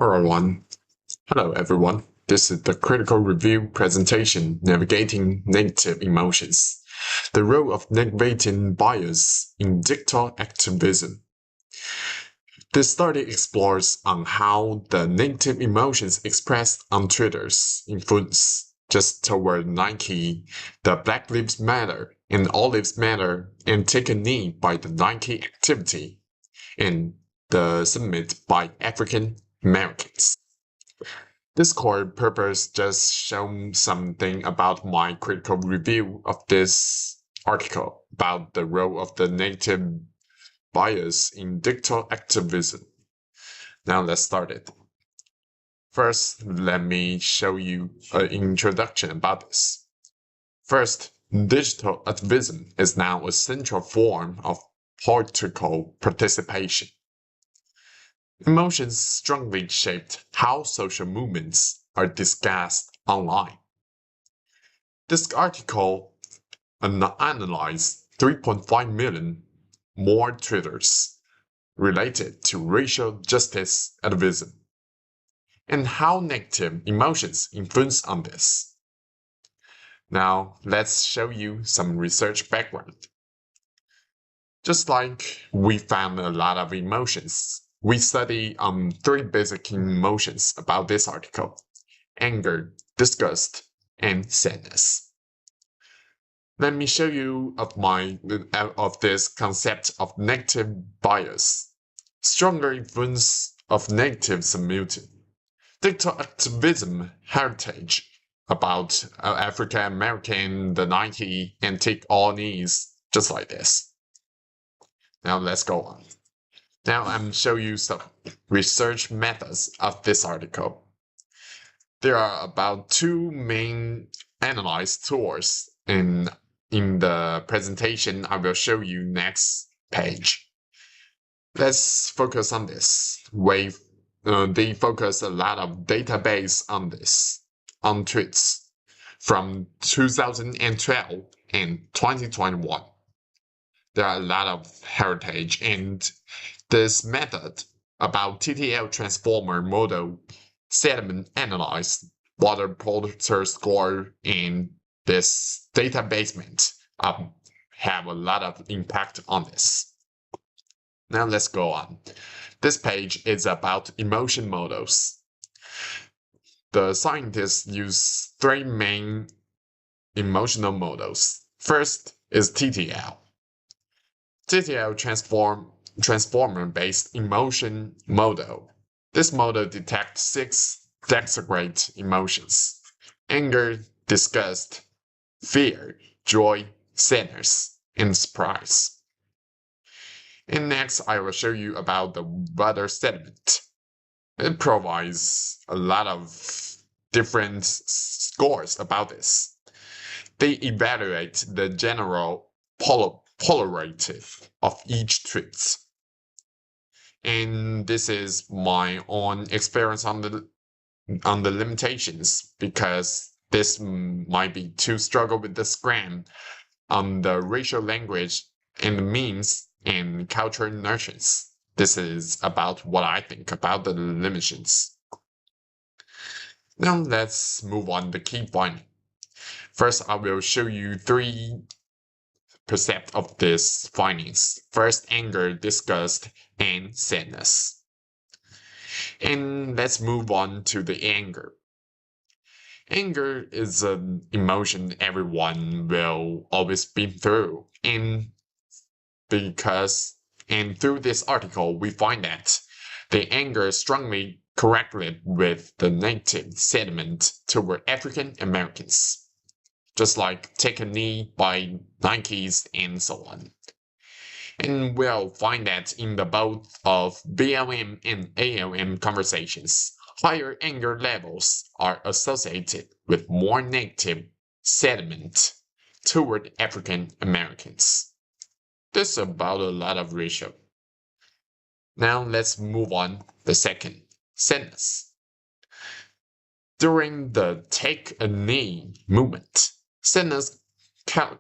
Hello everyone. This is the critical review presentation navigating negative emotions. The role of negating bias in digital activism. This study explores on how the negative emotions expressed on Twitter's influence just toward Nike, the Black Lives Matter and All Lives Matter, and take a knee by the Nike activity and the summit by African Americans. This core purpose just shown something about my critical review of this article about the role of the negative bias in digital activism. Now let's start it. First, let me show you an introduction about this. First, digital activism is now a central form of political participation. Emotions strongly shaped how social movements are discussed online. This article analyzed 3.5 million more Twitters related to racial justice activism and how negative emotions influence on this. Now, let's show you some research background. Just like we found a lot of emotions, we study three basic emotions about this article: anger, disgust, and sadness. Let me show you of this concept of negative bias. Stronger influence of negative similitude. Digital activism heritage about African American, the Nike, and take all knees, just like this. Now let's go on. Now I'm show you some research methods of this article. There are about two main analyzed tools in the presentation I will show you next page. Let's focus on this. They focus a lot of database on this, on tweets from 2012 and 2021. There are a lot of heritage, and this method about TTL transformer model sediment analyzed water polluter score in this database have a lot of impact on this. Now let's go on. This page is about emotion models. The scientists use three main emotional models. First is TTL. TTL transformer-based emotion model. This model detects 6 desperate emotions: anger, disgust, fear, joy, sadness, and surprise. And next, I will show you about the water sediment. It provides a lot of different scores about this. They evaluate the general polaritive of each tweet. And this is my own experience on the limitations, because this might be too struggle with the scram on the racial language and the memes and cultural notions. This is about what I think about the limitations. Now let's move on to the key finding. First, I will show you 3 percepts of these findings. First, anger, disgust, and sadness. And let's move on to the anger. Anger is an emotion everyone will always be through, and through this article we find that the anger strongly correlated with the negative sentiment toward African Americans, just like take a knee by Nikes and so on. And we'll find that in the both of BLM and ALM conversations, higher anger levels are associated with more negative sentiment toward African Americans. This is about a lot of ratio. Now let's move on the second, sadness. During the take a knee movement, sadness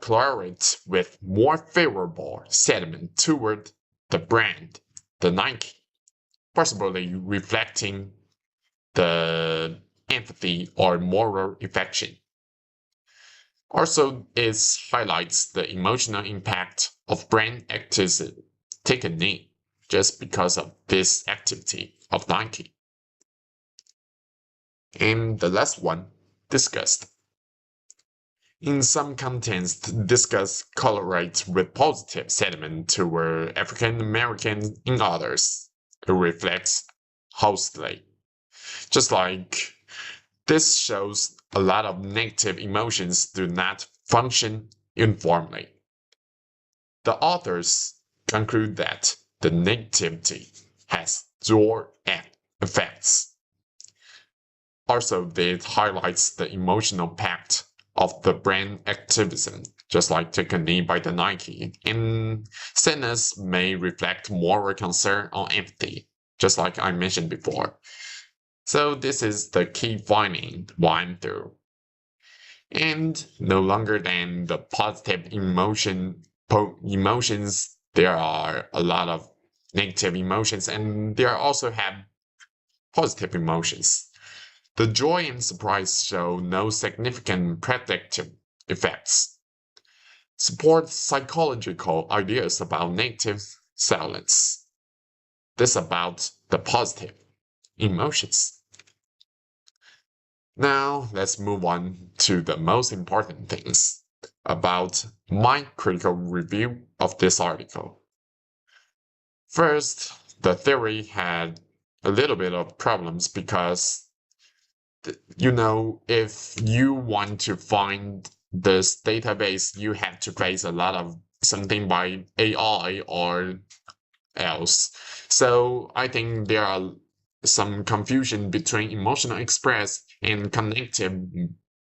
correlates with more favorable sentiment toward the brand, the Nike, possibly reflecting the empathy or moral affection. Also, it highlights the emotional impact of brand activism taken in just because of this activity of Nike. And the last one, disgust. In some contents, disgust correlates with positive sentiment toward African Americans. In others, it reflects hostility. Just like this shows a lot of negative emotions do not function uniformly. The authors conclude that the negativity has dual effects. Also, this highlights the emotional impact of the brand activism, just like taken in by the Nike. And sadness may reflect moral concern or empathy, just like I mentioned before. So this is the key finding 1 through. And no longer than the positive emotions, there are a lot of negative emotions, and there also have positive emotions. The joy and surprise show no significant predictive effects. Support psychological ideas about negative silence. This about the positive emotions. Now let's move on to the most important things about my critical review of this article. First, the theory had a little bit of problems because if you want to find this database, you have to place a lot of something by AI or else. So I think there are some confusion between emotional express and connective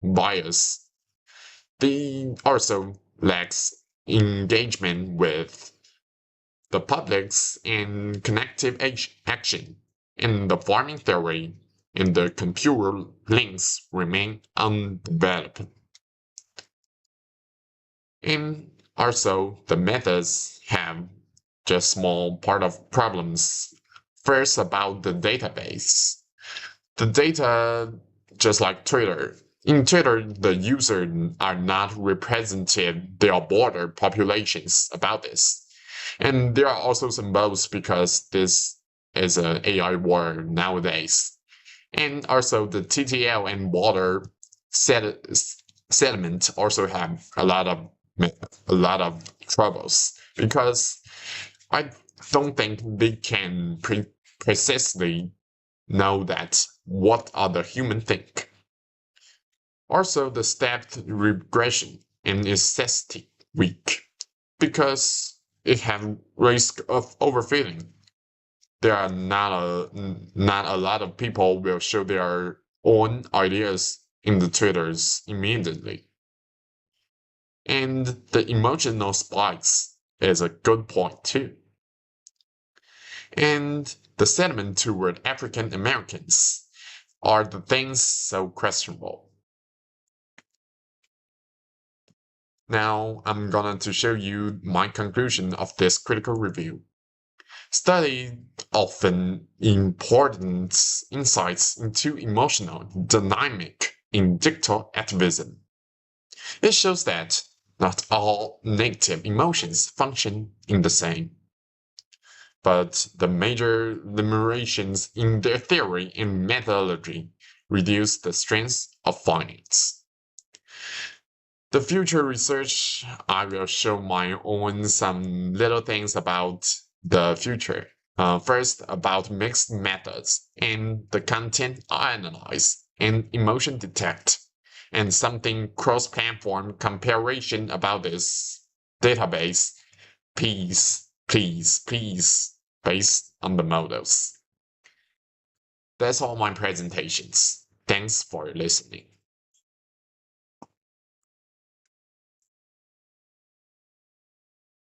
bias. They also lacks engagement with the publics and connective action. In the farming theory, and the computer links remain undeveloped. And also, the methods have just small part of problems. First, about the database. The data, just like Twitter. In Twitter, the users are not represented their border populations about this. And there are also some bugs because this is an AI world nowadays. And also the TTL and water sediment also have a lot of troubles because I don't think they can precisely know that what other human think. Also, the stepped regression and necessity weak because it have risk of overfitting. There are not a lot of people will show their own ideas in the Twitters immediately. And the emotional spikes is a good point too. And the sentiment toward African Americans are the things so questionable. Now I'm going to show you my conclusion of this critical review. Study often important insights into emotional dynamic in digital activism. It shows that not all negative emotions function in the same, but the major limitations in their theory and methodology reduce the strength of findings. The future research, I will show my own some little things about the future. First, about mixed methods and the content analyze and emotion detect, and something cross-platform comparison about this database. Please, based on the models. That's all my presentations. Thanks for listening.